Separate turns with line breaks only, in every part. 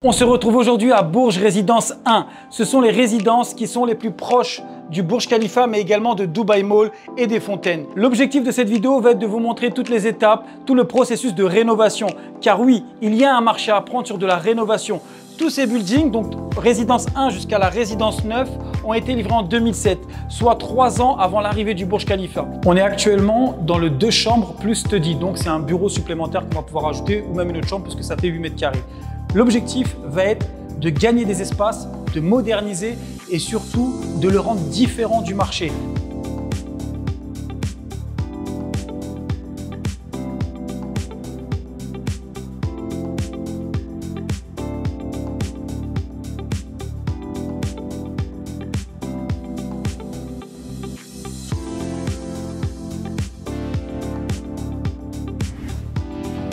On se retrouve aujourd'hui à Bourges Résidence 1. Ce sont les résidences qui sont les plus proches du Burj Khalifa, mais également de Dubai Mall et des fontaines. L'objectif de cette vidéo va être de vous montrer toutes les étapes, tout le processus de rénovation. Car oui, il y a un marché à prendre sur de la rénovation. Tous ces buildings, donc résidence 1 jusqu'à la résidence 9, ont été livrés en 2007, soit 3 ans avant l'arrivée du Burj Khalifa. On est actuellement dans le 2 chambres plus study, donc c'est un bureau supplémentaire qu'on va pouvoir ajouter, ou même une autre chambre puisque ça fait 8 mètres carrés. L'objectif va être de gagner des espaces, de moderniser et surtout de le rendre différent du marché.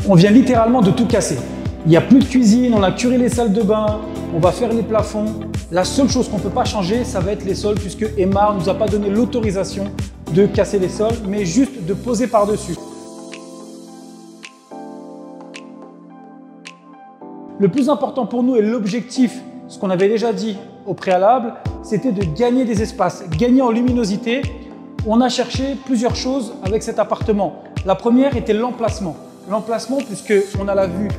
On vient littéralement de tout casser. Il n'y a plus de cuisine, on a curé les salles de bain, on va faire les plafonds. La seule chose qu'on ne peut pas changer, ça va être les sols puisque Emaar ne nous a pas donné l'autorisation de casser les sols, mais juste de poser par-dessus. Le plus important pour nous et l'objectif, ce qu'on avait déjà dit au préalable, c'était de gagner des espaces, gagner en luminosité. On a cherché plusieurs choses avec cet appartement. La première était l'emplacement. L'emplacement, puisqu'on a la vue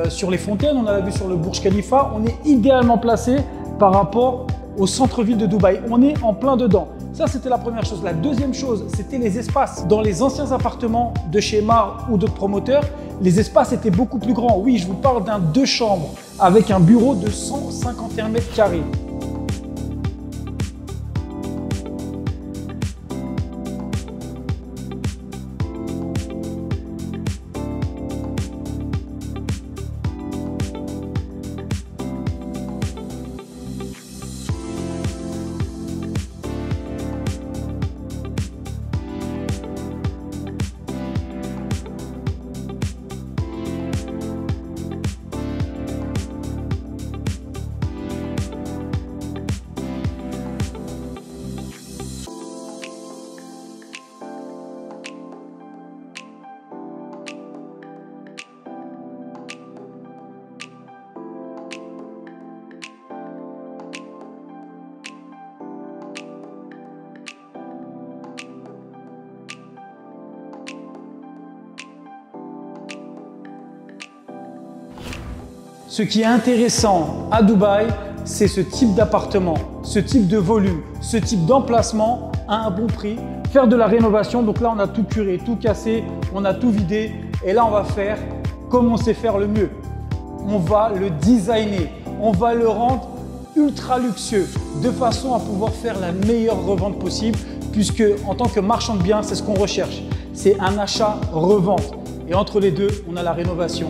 sur les fontaines, on a la vue sur le Burj Khalifa, on est idéalement placé par rapport au centre-ville de Dubaï. On est en plein dedans. Ça, c'était la première chose. La deuxième chose, c'était les espaces. Dans les anciens appartements de chez Emaar ou d'autres promoteurs, les espaces étaient beaucoup plus grands. Oui, je vous parle d'un 2 chambres avec un bureau de 151 mètres carrés. Ce qui est intéressant à Dubaï, c'est ce type d'appartement, ce type de volume, ce type d'emplacement à un bon prix. Faire de la rénovation, donc là on a tout curé, tout cassé, on a tout vidé et là on va faire comme on sait faire le mieux. On va le designer, on va le rendre ultra luxueux de façon à pouvoir faire la meilleure revente possible puisque en tant que marchand de biens, c'est ce qu'on recherche. C'est un achat-revente et entre les deux, on a la rénovation.